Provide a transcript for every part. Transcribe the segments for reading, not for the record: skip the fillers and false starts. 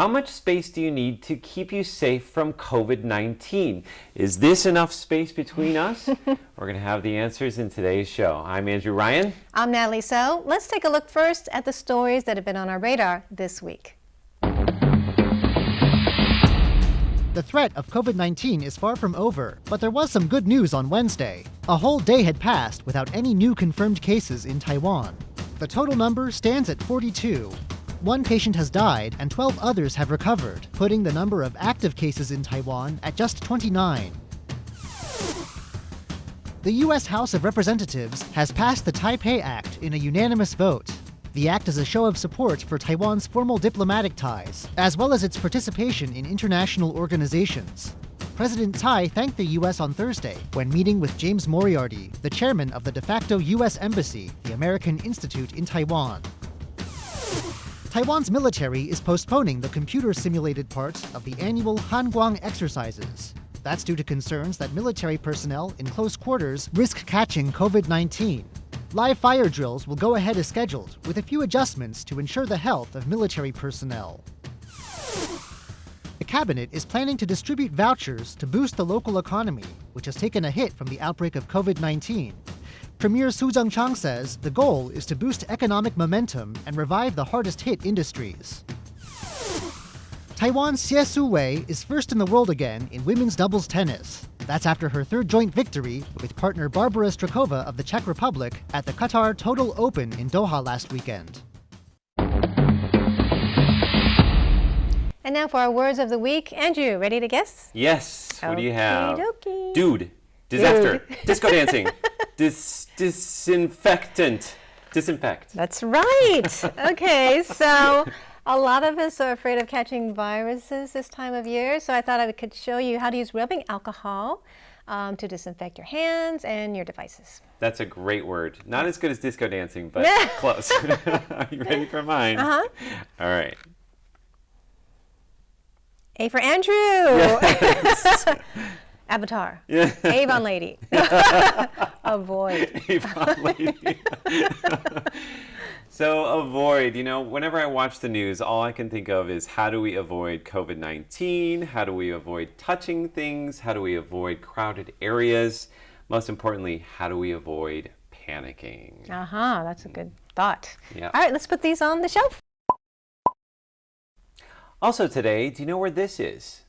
How much space do you need to keep you safe from COVID-19? Is this enough space between us? We're going to have the answers in today's show. I'm Andrew Ryan. I'm Natalie So. Let's take a look first at the stories that have been on our radar this week. The threat of COVID-19 is far from over, but there was some good news on Wednesday. A whole day had passed without any new confirmed cases in Taiwan. The total number stands at 42. One patient has died and 12 others have recovered, putting the number of active cases in Taiwan at just 29. The U.S. House of Representatives has passed the Taipei Act in a unanimous vote. The act is a show of support for Taiwan's formal diplomatic ties, as well as its participation in international organizations. President Tsai thanked the U.S. on Thursday when meeting with James Moriarty, the chairman of the de facto U.S. Embassy, the American Institute in Taiwan. Taiwan's military is postponing the computer-simulated part of the annual Hanguang exercises. That's due to concerns that military personnel in close quarters risk catching COVID-19. Live fire drills will go ahead as scheduled, with a few adjustments to ensure the health of military personnel. The cabinet is planning to distribute vouchers to boost the local economy, which has taken a hit from the outbreak of COVID-19. Premier Su Zhengchang says the goal is to boost economic momentum and revive the hardest-hit industries. Taiwan's Xie Su-wei is first in the world again in women's doubles tennis. That's after her third joint victory with partner Barbara Strakova of the Czech Republic at the Qatar Total Open in Doha last weekend. And now for our words of the week. Andrew, ready to guess? Yes. What do you have? Okey-dokey. Dude. Disaster. Disco dancing. Disinfectant. Disinfect. That's right. Okay, so a lot of us are afraid of catching viruses this time of year, so I thought I could show you how to use rubbing alcohol to disinfect your hands and your devices. That's a great word. Not as good as disco dancing, but close. Are you ready for mine? Uh-huh. All right. A for Andrew. Yes. Avatar. Yeah. Avon lady. Avoid. Avon lady. So avoid, whenever I watch the news, all I can think of is how do we avoid COVID-19? How do we avoid touching things? How do we avoid crowded areas? Most importantly, how do we avoid panicking? That's a good thought. Yeah. All right, let's put these on the shelf. Also today, do you know where this is?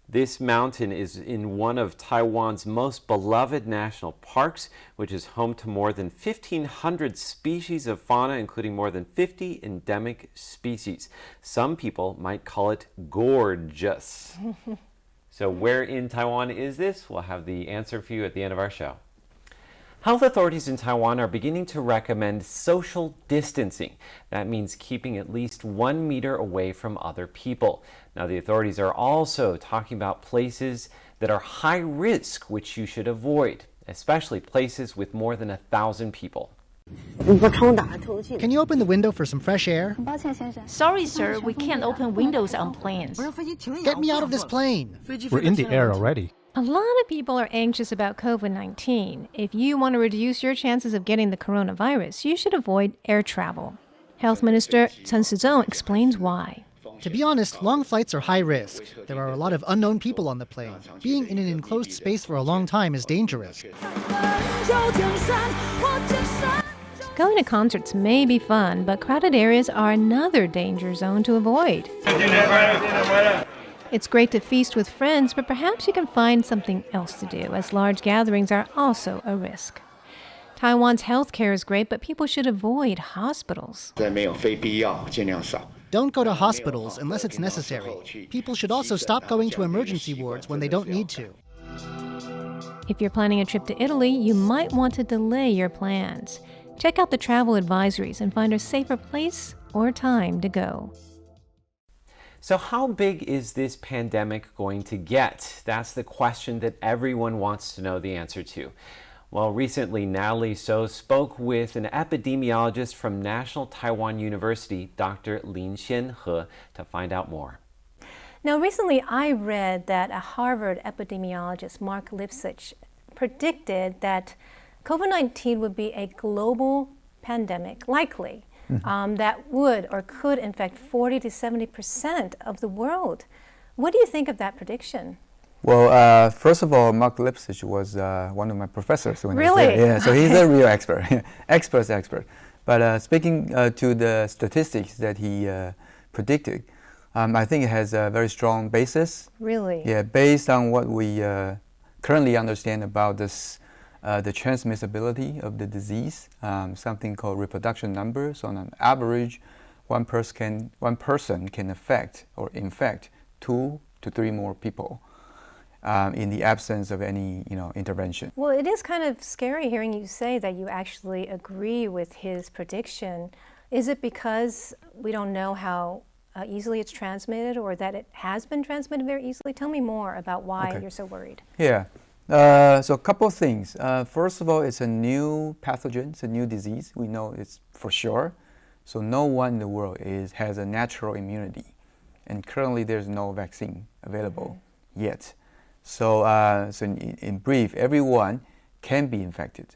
This mountain is in one of Taiwan's most beloved national parks, which is home to more than 1,500 species of fauna, including more than 50 endemic species. Some people might call it gorge-us. So where in Taiwan is this? We'll have the answer for you at the end of our show. Health authorities in Taiwan are beginning to recommend social distancing. That means keeping at least 1 meter away from other people. Now, the authorities are also talking about places that are high risk, which you should avoid, especially places with more than 1,000 people. Can you open the window for some fresh air? Sorry, sir, we can't open windows on planes. Get me out of this plane! We're in the air already. A lot of people are anxious about COVID-19. If you want to reduce your chances of getting the coronavirus, you should avoid air travel. Health Minister Chen Shizhong explains why. To be honest, long flights are high risk. There are a lot of unknown people on the plane. Being in an enclosed space for a long time is dangerous. Going to concerts may be fun, but crowded areas are another danger zone to avoid. It's great to feast with friends, but perhaps you can find something else to do, as large gatherings are also a risk. Taiwan's healthcare is great, but people should avoid hospitals. Don't go to hospitals unless it's necessary. People should also stop going to emergency wards when they don't need to. If you're planning a trip to Italy, you might want to delay your plans. Check out the travel advisories and find a safer place or time to go. So how big is this pandemic going to get? That's the question that everyone wants to know the answer to. Well, recently, Natalie So spoke with an epidemiologist from National Taiwan University, Dr. Lin Hsien-ho, to find out more. Now, recently I read that a Harvard epidemiologist, Mark Lipsitch, predicted that COVID-19 would be a global pandemic, likely, that would or could infect 40 to 70% of the world. What do you think of that prediction? Well, first of all, Mark Lipsitch was one of my professors when I was Really? there. Yeah, so he's a real expert, expert's expert. But speaking to the statistics that he predicted, I think it has a very strong basis. Really? Yeah, based on what we currently understand about this, the transmissibility of the disease, something called reproduction numbers. On an average, one person can affect or infect 2 to 3 more people. In the absence of any, intervention. Well, it is kind of scary hearing you say that you actually agree with his prediction. Is it because we don't know how easily it's transmitted, or that it has been transmitted very easily? Tell me more about why you're so worried. Yeah. So a couple of things. First of all, it's a new pathogen. It's a new disease. We know it's for sure. So no one in the world has a natural immunity. And currently there's no vaccine available yet. So, in brief, everyone can be infected,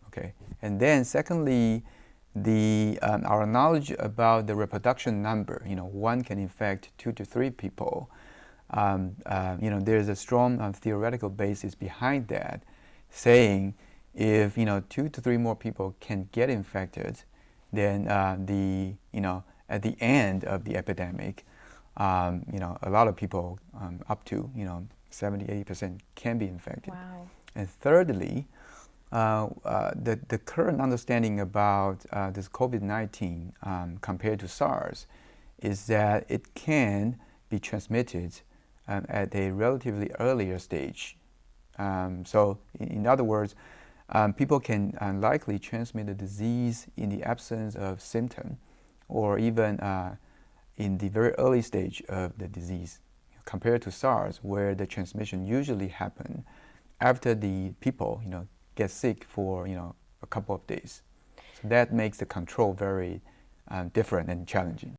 okay? And then secondly, our knowledge about the reproduction number, one can infect 2 to 3 people. There's a strong theoretical basis behind that, saying if 2 to 3 more people can get infected, then at the end of the epidemic, a lot of people, up to 70-80% can be infected. Wow. And thirdly, the current understanding about this COVID-19 compared to SARS is that it can be transmitted at a relatively earlier stage. So in other words, people can likely transmit the disease in the absence of symptom, or even in the very early stage of the disease, compared to SARS, where the transmission usually happen after the people, get sick for, a couple of days. So that makes the control very different and challenging.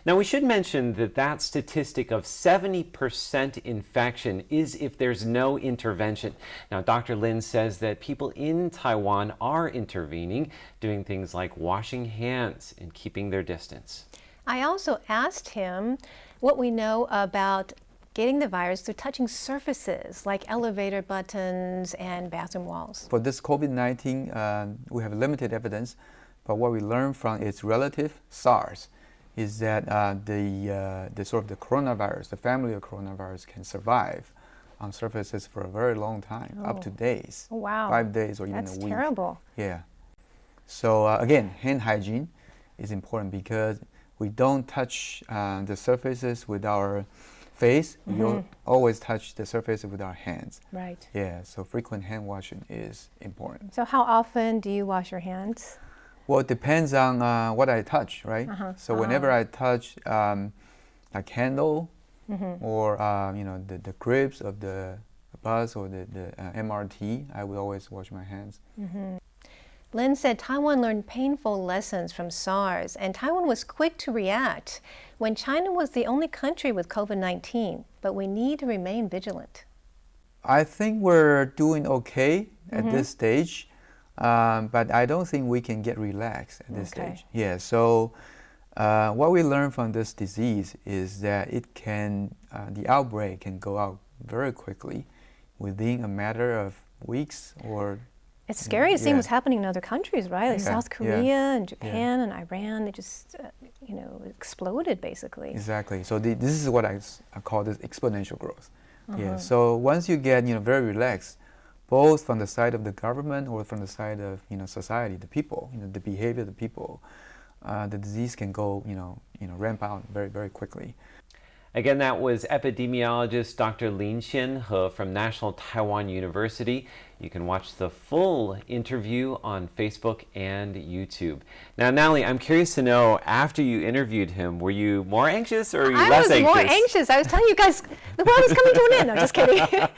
Now, we should mention that statistic of 70% infection is if there's no intervention. Now, Dr. Lin says that people in Taiwan are intervening, doing things like washing hands and keeping their distance. I also asked him what we know about getting the virus through touching surfaces like elevator buttons and bathroom walls. For this COVID-19, we have limited evidence, but what we learned from its relative, SARS, is that the sort of the coronavirus, the family of coronavirus, can survive on surfaces for a very long time, up to days. Oh, wow. 5 days or even a week. That's terrible. Yeah. So again, hand hygiene is important because we don't touch the surfaces with our face. We always touch the surface with our hands. Right. Yeah, so frequent hand washing is important. So how often do you wash your hands? Well, it depends on what I touch, right? So whenever I touch a candle or the grips of the bus or the MRT, I will always wash my hands. Lin said Taiwan learned painful lessons from SARS, and Taiwan was quick to react when China was the only country with COVID-19, but we need to remain vigilant. I think we're doing okay at this stage, but I don't think we can get relaxed at this stage. Yeah, so what we learned from this disease is that the outbreak can go out very quickly within a matter of weeks or... It's scary to see what's happening in other countries, right? Like South Korea and Japan and Iran, they just, exploded basically. Exactly. So this is what I call this exponential growth. Yeah. So once you get, very relaxed, both from the side of the government or from the side of, society, the people, the behavior of the people, the disease can go, ramp out very, very quickly. Again, that was epidemiologist Dr. Lin Hsien-ho from National Taiwan University. You can watch the full interview on Facebook and YouTube. Now, Natalie, I'm curious to know, after you interviewed him, were you more anxious or were you less anxious? I was more anxious. I was telling you guys, the world is coming to an end. No, just kidding.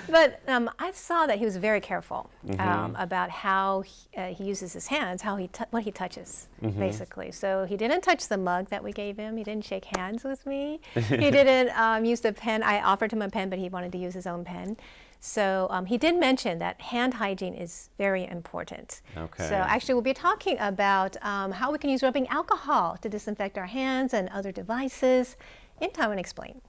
But I saw that he was very careful about how he uses his hands, what he touches, basically. So he didn't touch the mug that we gave him. He didn't shake hands with me. He didn't use the pen. I offered him a pen, but he wanted to use his own pen. So he did mention that hand hygiene is very important. Okay. So actually we'll be talking about how we can use rubbing alcohol to disinfect our hands and other devices in Taiwan Explained.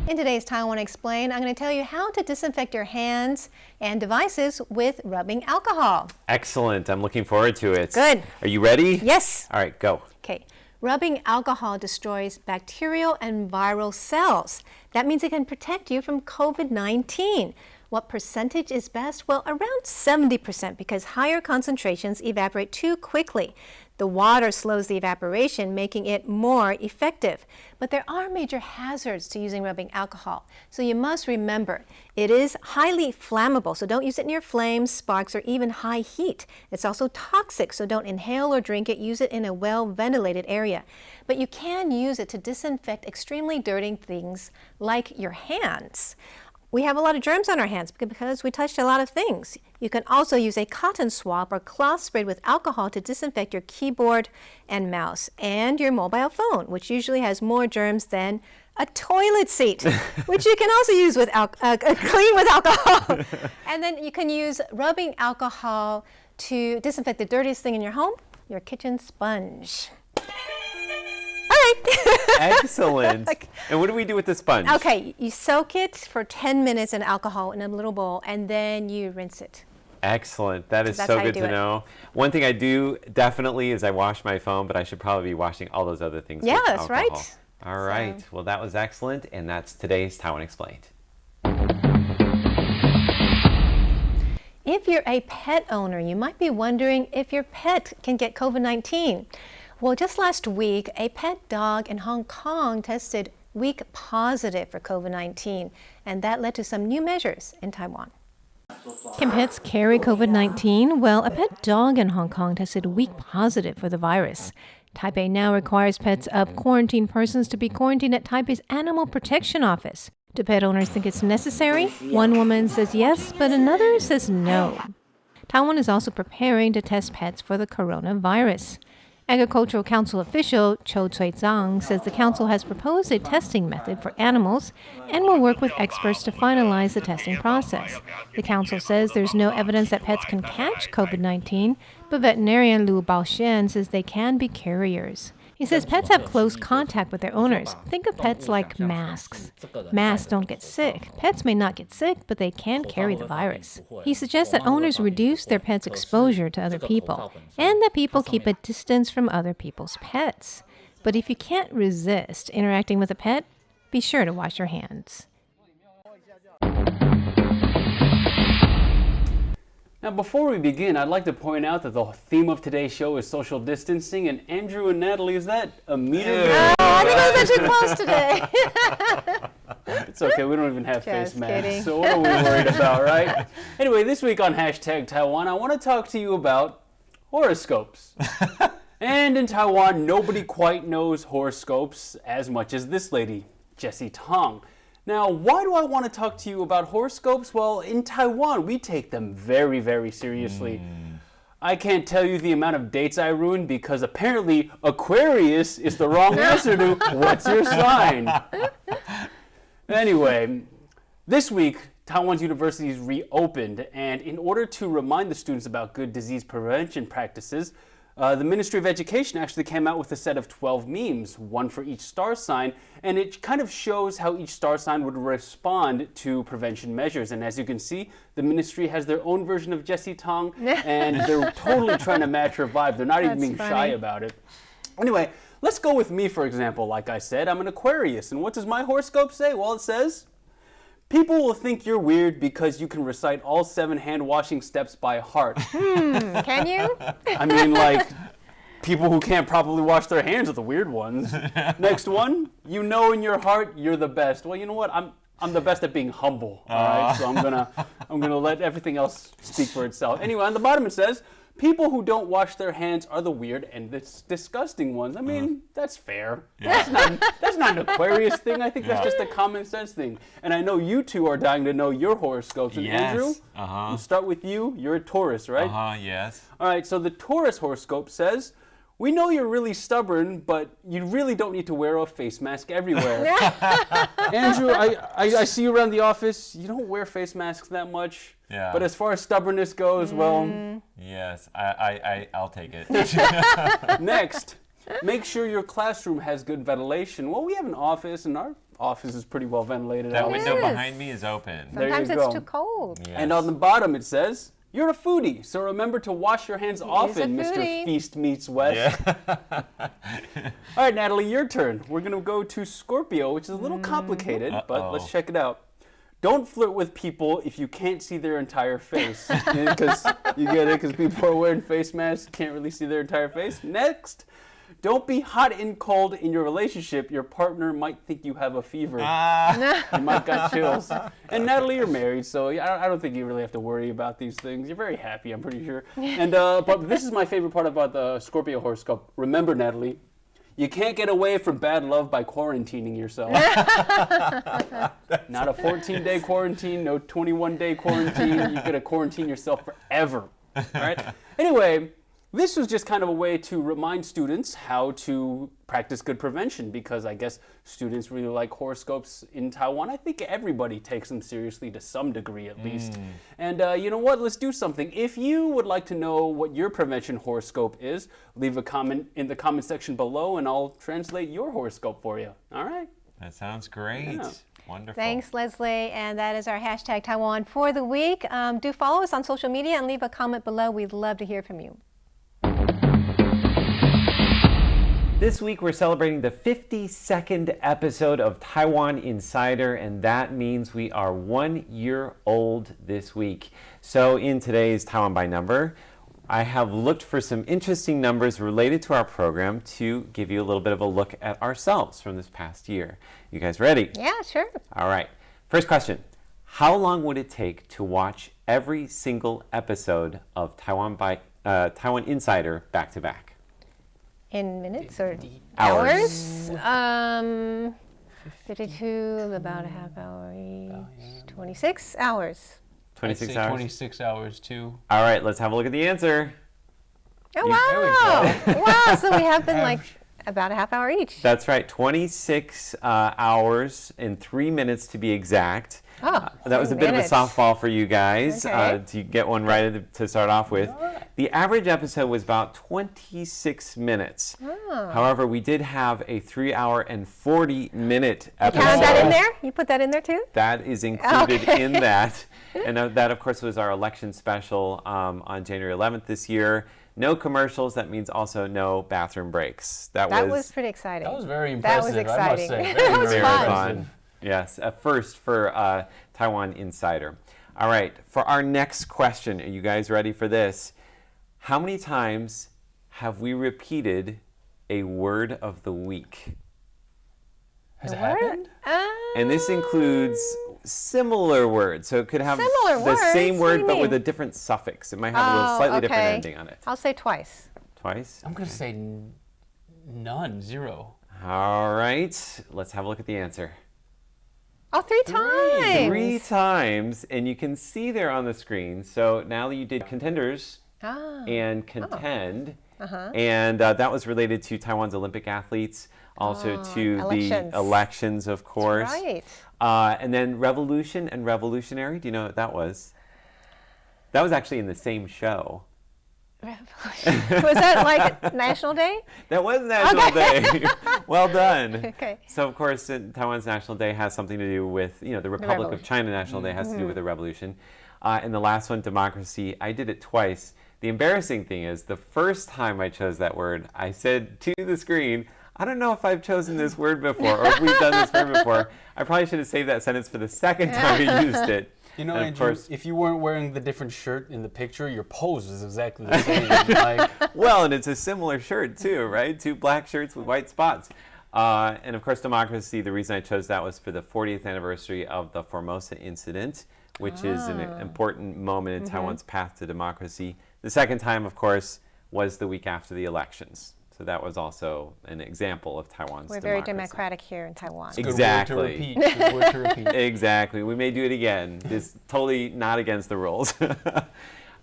In today's Taiwan Explained, I'm going to tell you how to disinfect your hands and devices with rubbing alcohol. Excellent. I'm looking forward to it. Good. Are you ready? Yes. All right, go. Okay. Rubbing alcohol destroys bacterial and viral cells. That means it can protect you from COVID-19. What percentage is best? Well, around 70% because higher concentrations evaporate too quickly. The water slows the evaporation, making it more effective. But there are major hazards to using rubbing alcohol. So you must remember, it is highly flammable, so don't use it near flames, sparks, or even high heat. It's also toxic, so don't inhale or drink it. Use it in a well-ventilated area. But you can use it to disinfect extremely dirty things like your hands. We have a lot of germs on our hands because we touched a lot of things. You can also use a cotton swab or cloth sprayed with alcohol to disinfect your keyboard and mouse and your mobile phone, which usually has more germs than a toilet seat, which you can also use with clean with alcohol. And then you can use rubbing alcohol to disinfect the dirtiest thing in your home, your kitchen sponge. Excellent. And what do we do with the sponge? Okay, you soak it for 10 minutes in alcohol in a little bowl, and then you rinse it. Excellent. That is That's so how you good do to it. know. One thing I do definitely is I wash my phone, but I should probably be washing all those other things Yeah, with that's alcohol. right. All right. Well, that was excellent, and that's today's Taiwan Explained. If you're a pet owner, you might be wondering if your pet can get COVID-19. Well, just last week, a pet dog in Hong Kong tested weak positive for COVID-19, and that led to some new measures in Taiwan. Can pets carry COVID-19? Well, a pet dog in Hong Kong tested weak positive for the virus. Taipei now requires pets of quarantined persons to be quarantined at Taipei's Animal Protection Office. Do pet owners think it's necessary? One woman says yes, but another says no. Taiwan is also preparing to test pets for the coronavirus. Agricultural Council official Cho Cui-zang says the council has proposed a testing method for animals and will work with experts to finalize the testing process. The council says there's no evidence that pets can catch COVID-19, but veterinarian Lu Baoxian says they can be carriers. He says pets have close contact with their owners. Think of pets like masks. Masks don't get sick. Pets may not get sick, but they can carry the virus. He suggests that owners reduce their pets' exposure to other people, and that people keep a distance from other people's pets. But if you can't resist interacting with a pet, be sure to wash your hands. Now, before we begin, I'd like to point out that the theme of today's show is social distancing, and Andrew and Natalie, is that a meter? I think I was too close today. It's okay, we don't even have face Just masks, kidding. so what are we worried about, right? Anyway, this week on Hashtag Taiwan, I want to talk to you about horoscopes. And in Taiwan, nobody quite knows horoscopes as much as this lady, Jessie Tong. Now, why do I want to talk to you about horoscopes? Well, in Taiwan, we take them very, very seriously. I can't tell you the amount of dates I ruined because apparently Aquarius is the wrong answer to what's your sign. Anyway, this week, Taiwan's universities reopened, and in order to remind the students about good disease prevention practices, the Ministry of Education actually came out with a set of 12 memes, one for each star sign, and it kind of shows how each star sign would respond to prevention measures. And as you can see, the ministry has their own version of Jessie Tong, and they're totally trying to match her vibe. They're not even being shy about it. Anyway, let's go with me, for example. Like I said, I'm an Aquarius, and what does my horoscope say? Well, it says, people will think you're weird because you can recite all 7 hand-washing steps by heart. Can you? I mean, like, people who can't properly wash their hands are the weird ones. Next one, you know in your heart you're the best. Well, you know what? I'm the best at being humble. All right, so I'm gonna let everything else speak for itself. Anyway, on the bottom it says, people who don't wash their hands are the weird and disgusting ones. I mean, that's fair. Yeah. That's not an Aquarius thing. I think that's just a common sense thing. And I know you two are dying to know your horoscopes. And Andrew, we'll start with you. You're a Taurus, right? Yes. All right, so the Taurus horoscope says, We know you're really stubborn, but you really don't need to wear a face mask everywhere. Andrew, I see you around the office. You don't wear face masks that much. Yeah. But as far as stubbornness goes, well... Yes, I'll take it. Next, make sure your classroom has good ventilation. Well, we have an office, and our office is pretty well ventilated. That out. window Yes. behind me is open. There you Sometimes it's go. too cold. Yes. And on the bottom it says, you're a foodie, so remember to wash your hands often, Mr. foodie. Feast Meets West. Yeah. All right, Natalie, your turn. We're going to go to Scorpio, which is a little complicated, but let's check it out. Don't flirt with people if you can't see their entire face. Because you get it, because people are wearing face masks, can't really see their entire face. Next, don't be hot and cold in your relationship. Your partner might think you have a fever. You might got chills. And Natalie, you're married, so I don't think you really have to worry about these things. You're very happy, I'm pretty sure. And but this is my favorite part about the Scorpio horoscope. Remember, Natalie, you can't get away from bad love by quarantining yourself. Not a 14-day quarantine, no 21-day quarantine. You're going to quarantine yourself forever. All right? Anyway, this was just kind of a way to remind students how to practice good prevention, because I guess students really like horoscopes in Taiwan. I think everybody takes them seriously to some degree at least. And you know what? Let's do something. If you would like to know what your prevention horoscope is, leave a comment in the comment section below and I'll translate your horoscope for you. All right? That sounds great. Yeah. Wonderful. Thanks, Leslie. And that is our hashtag Taiwan for the week. Do follow us on social media and leave a comment below. We'd love to hear from you. This week we're celebrating the 52nd episode of Taiwan Insider, and that means we are 1 year old this week. So in today's Taiwan by Number, I have looked for some interesting numbers related to our program to give you a little bit of a look at ourselves from this past year. You guys ready? Yeah, sure. All right. First question. How long would it take to watch every single episode of Taiwan Insider back to back? In minutes or Hours. hours? 52, about a half hour each. 26 hours. 26 I'd say hours? 26 hours too. All right, let's have a look at the answer. Oh, There we wow. Wow, so we have been like about a half hour each. That's right, 26 hours and 3 minutes to be exact. Oh, That was a 3 bit minutes. of a softball for you guys Okay. to get one right to start off with. The average episode was about 26 minutes. Oh. However, we did have a 3 hour and 40-minute episode. Counted that in there? You put that in there too? That is included Okay. in that. And that, of course, was our election special on January 11th this year. No commercials. That means also no bathroom breaks. That was pretty exciting. That was very That was impressive, I must exciting. say. That was very fun. fun. Yes, a first for Taiwan Insider. All right, for our next question, are you guys ready for this? How many times have we repeated a word of the week? Has it happened? And this includes similar words. So it could have Similar the same words? What do word you but with mean? a different suffix. It might have a little slightly different okay. ending on it. I'll say twice. Twice? I'm going to say none, zero. All right, let's have a look at the answer. Oh, 3 times. 3 times, and you can see there on the screen. So now you did contenders Ah. and contend, and that was related to Taiwan's Olympic athletes, also to elections. the elections, of course. Right. And then revolution and revolutionary. Do you know what that was? That was actually in the same show. Was that like National Day? That was National Day. Well done. Okay. So of course, Taiwan's National Day has something to do with, the Republic of revolution. China National Day has to do with the revolution. And the last one, democracy, I did it twice. The embarrassing thing is, the first time I chose that word, I said to the screen, I don't know if I've chosen this word before, or if we've done this word before. I probably should have saved that sentence for the second time I used it. You know, And of Andrew, course- if you weren't wearing the different shirt in the picture, your pose is exactly the same. Like, Well, and it's a similar shirt too, right? 2 black shirts with white spots. And of course, democracy, the reason I chose that was for the 40th anniversary of the Formosa incident, which is an important moment in Taiwan's path to democracy. The second time, of course, was the week after the elections. So that was also an example of Taiwan's We're very democracy. democratic here in Taiwan. good word Exactly. to repeat. Good word to repeat. Exactly. We may do it again. It's totally not against the rules.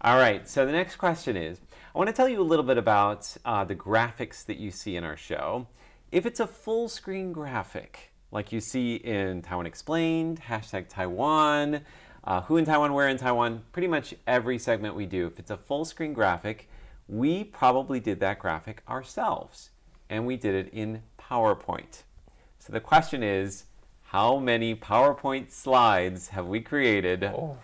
All right. So the next question is, I want to tell you a little bit about the graphics that you see in our show. If it's a full screen graphic, like you see in Taiwan Explained, hashtag Taiwan, Who in Taiwan, Where in Taiwan, pretty much every segment we do, if it's a full screen graphic, we probably did that graphic ourselves, and we did it in PowerPoint. So the question is, how many PowerPoint slides have we created Oh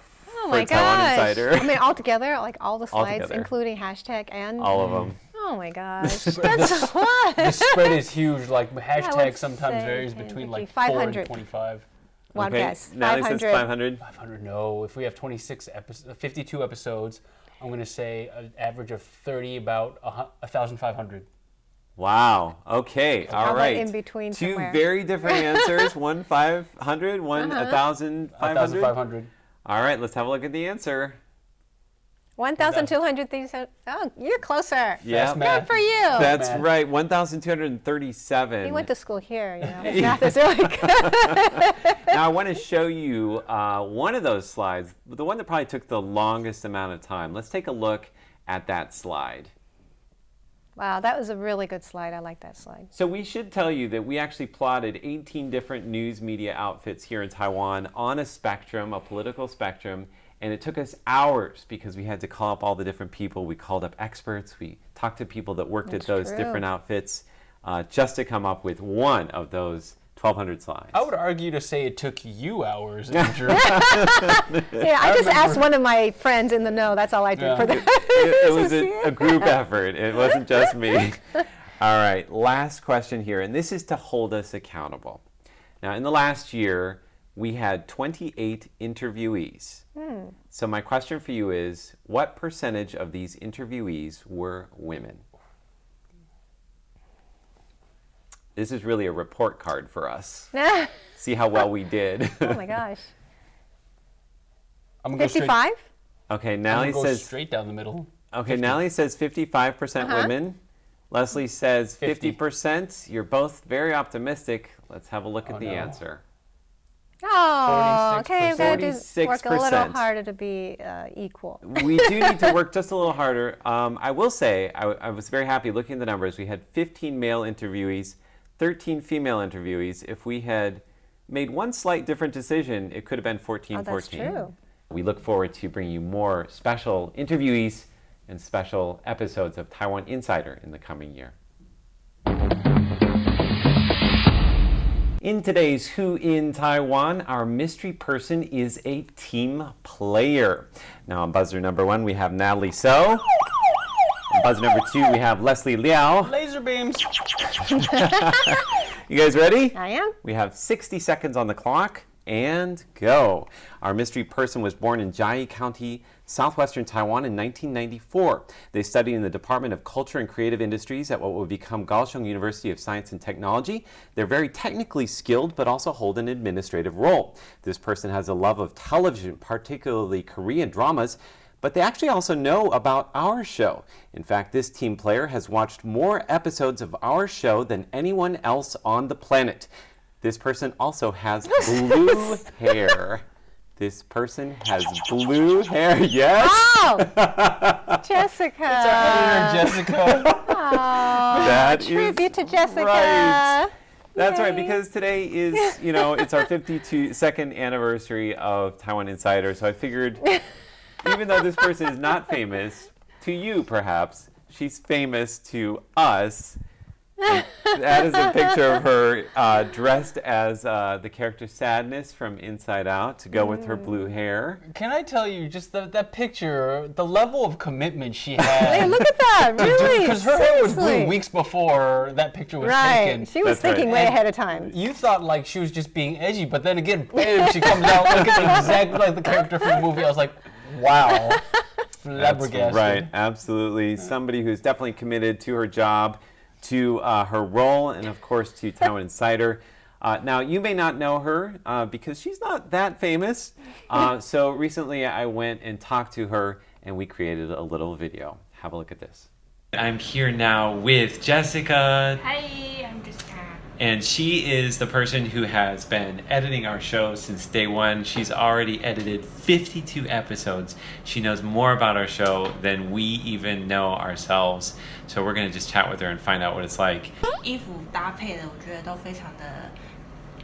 for my Taiwan gosh. Insider? I mean, all together, like all the slides, Altogether. including hashtag and... All of them. Oh my gosh. That's a lot. The spread is huge. Like hashtag would sometimes say varies between like 4 and 500. 25. One guess. Natalie says 500. 500. 500, no. If we have 52 episodes, I'm going to say an average of 30, about 1,500. Wow. Okay. How All about right. in between Two somewhere? very different answers. One 500, one 1,500. 1,500. All right. Let's have a look at the answer. 1,237. Oh, you're closer. Yeah. Fast Good math. for you. That's Math. right. 1,237. He went to school here, you know. His math is really good. Now I want to show you one of those slides, the one that probably took the longest amount of time. Let's take a look at that slide. Wow, that was a really good slide. I like that slide. So we should tell you that we actually plotted 18 different news media outfits here in Taiwan on a spectrum, a political spectrum, and it took us hours because we had to call up all the different people. We called up experts. We talked to people that worked That's at those true. different outfits just to come up with one of those 1,200 slides. I would argue to say it took you hours, Andrew. Yeah, I just asked one of my friends in the know. That's all I did Yeah. for the. It was a group effort. It wasn't just me. All right, last question here, and this is to hold us accountable. Now, in the last year, we had 28 interviewees. So my question for you is, what percentage of these interviewees were women? This is really a report card for us. See how well we did. Oh my gosh. I'm gonna go straight, 55? Okay, I'm Natalie gonna go says. straight down the middle. Okay, Natalie says 55% women. Leslie says 50. 50%. You're both very optimistic. Let's have a look at the no. answer. Oh, okay. I've got to work a little 46%. harder to be equal. We do need to work just a little harder. I will say, I was very happy looking at the numbers. We had 15 male interviewees, 13 female interviewees. If we had made one slight different decision, it could have been 14-14. Oh, that's true. We look forward to bringing you more special interviewees and special episodes of Taiwan Insider in the coming year. In today's Who in Taiwan, our mystery person is a team player. Now on buzzer number 1, we have Natalie So. On buzzer number 2, we have Leslie Liao. Laser beams. You guys ready? I am. We have 60 seconds on the clock, and go. Our mystery person was born in Jiayi County, southwestern Taiwan in 1994. They studied in the Department of Culture and Creative Industries at what would become Kaohsiung University of Science and Technology. They're very technically skilled, but also hold an administrative role. This person has a love of television, particularly Korean dramas, but they actually also know about our show. In fact, this team player has watched more episodes of our show than anyone else on the planet. This person also has blue hair. This person has blue hair. Yes. Oh, Jessica. Editor Jessica. Oh, That is tribute to Jessica. right. That's right, Yay. because today is, it's our 52nd anniversary of Taiwan Insider. So I figured, even though this person is not famous, to you perhaps, she's famous to us. And that is a picture of her dressed as the character Sadness from Inside Out to go with her blue hair. Can I tell you, just that picture, the level of commitment she Hey, had. look at that, really. Because her hair was blue seriously. weeks before that picture was Right, taken. she was That's right. thinking way And ahead of time. You thought like she was just being edgy, but then again, bam, she comes out looking exactly like the character from the movie. I was like, wow. Flabbergasted. That's right, absolutely. Somebody who's definitely committed to her job, to her role, and of course to Taiwan Insider. Now, you may not know her because she's not that famous. So recently I went and talked to her and we created a little video. Have a look at this. I'm here now with Jessica. Hi, I'm Jessica. And she is the person who has been editing our show since day one. She's already edited 52 episodes. She knows more about our show than we even know ourselves. So we're going to just chat with her and find out what it's like. 衣服搭配的，我觉得都非常的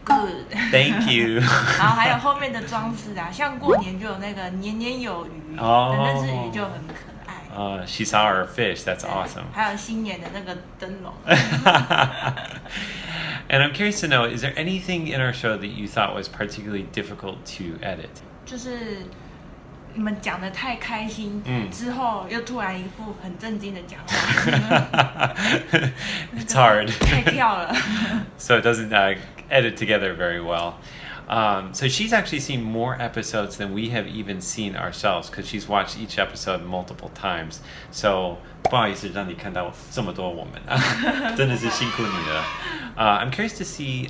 good。 Thank you. 然后还有后面的装饰啊，像过年就有那个年年有余，那只鱼就很可爱。She saw our fish. That's awesome. 还有新年的那个灯笼。And I'm curious to know, is there anything in our show that you thought was particularly difficult to edit? 就是你们讲的太开心，之后又突然一副很震惊的讲话。It's hard. 太跳了。So it doesn't edit together very well. So she's actually seen more episodes than we have even seen ourselves because she's watched each episode multiple times. So 不好意思让你看到这么多我们真的是辛苦你了。I'm curious to see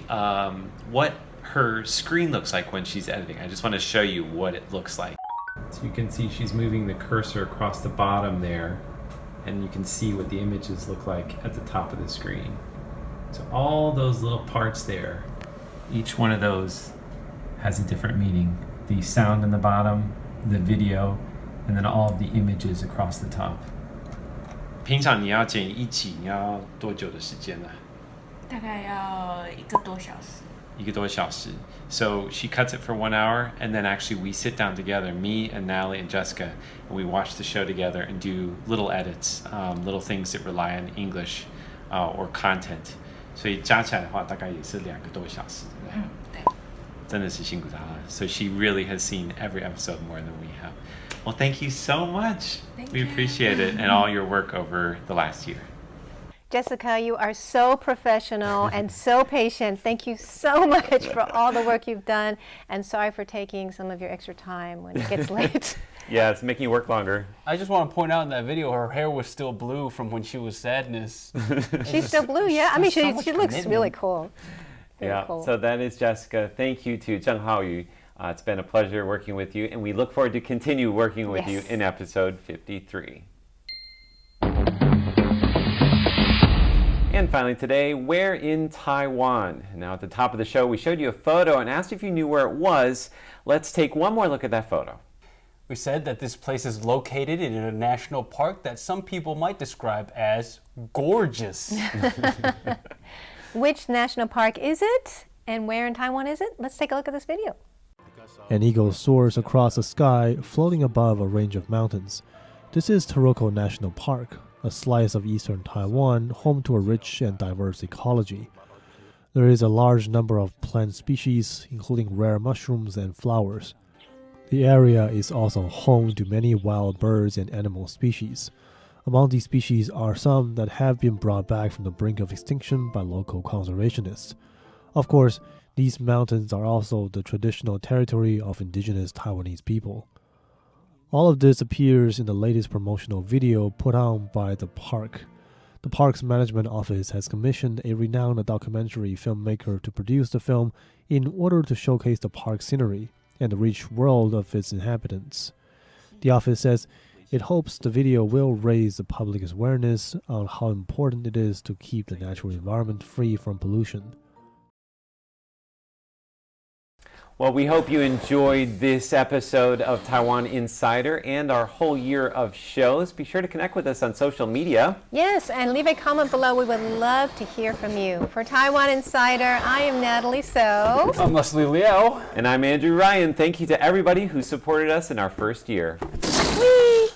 what her screen looks like when she's editing. I just want to show you what it looks like. So you can see she's moving the cursor across the bottom there, and you can see what the images look like at the top of the screen. So all those little parts there, each one of those has a different meaning. The sound in the bottom, the video, and then all of the images across the top. 平常你要剪一集，你要多久的时间呢？大概要1个多小时。1个多小时. So she cuts it for 1 hour, and then actually we sit down together, me and Natalie and Jessica, and we watch the show together and do little edits, little things that rely on English or content. 所以加起来的话，大概也是2个多小时，对不对？对。真的是辛苦她了。So she really has seen every episode more than we have. Well, thank you so much. We appreciate it and all your work over the last year. Jessica, you are so professional and so patient. Thank you so much for all the work you've done, and sorry for taking some of your extra time when it gets late. Yeah, it's making you work longer. I just want to point out in that video, her hair was still blue from when she was sadness. She's still blue, yeah. I mean, she looks really cool. Yeah, cool. So that is Jessica. Thank you to Zheng Haoyu. It's been a pleasure working with you, and we look forward to continue working with you in episode 53. And finally today, where in Taiwan? Now at the top of the show, we showed you a photo and asked if you knew where it was. Let's take one more look at that photo. We said that this place is located in a national park that some people might describe as gorgeous. Which national park is it? And where in Taiwan is it? Let's take a look at this video. An eagle soars across the sky, floating above a range of mountains. This is Taroko National Park, a slice of eastern Taiwan, home to a rich and diverse ecology. There is a large number of plant species, including rare mushrooms and flowers. The area is also home to many wild birds and animal species. Among these species are some that have been brought back from the brink of extinction by local conservationists. Of course, these mountains are also the traditional territory of indigenous Taiwanese people. All of this appears in the latest promotional video put on by the park. The park's management office has commissioned a renowned documentary filmmaker to produce the film in order to showcase the park's scenery and the rich world of its inhabitants. The office says it hopes the video will raise the public's awareness on how important it is to keep the natural environment free from pollution. Well, we hope you enjoyed this episode of Taiwan Insider and our whole year of shows. Be sure to connect with us on social media. Yes, and leave a comment below. We would love to hear from you. For Taiwan Insider, I am Natalie So. I'm Leslie Liao. And I'm Andrew Ryan. Thank you to everybody who supported us in our first year. Whee!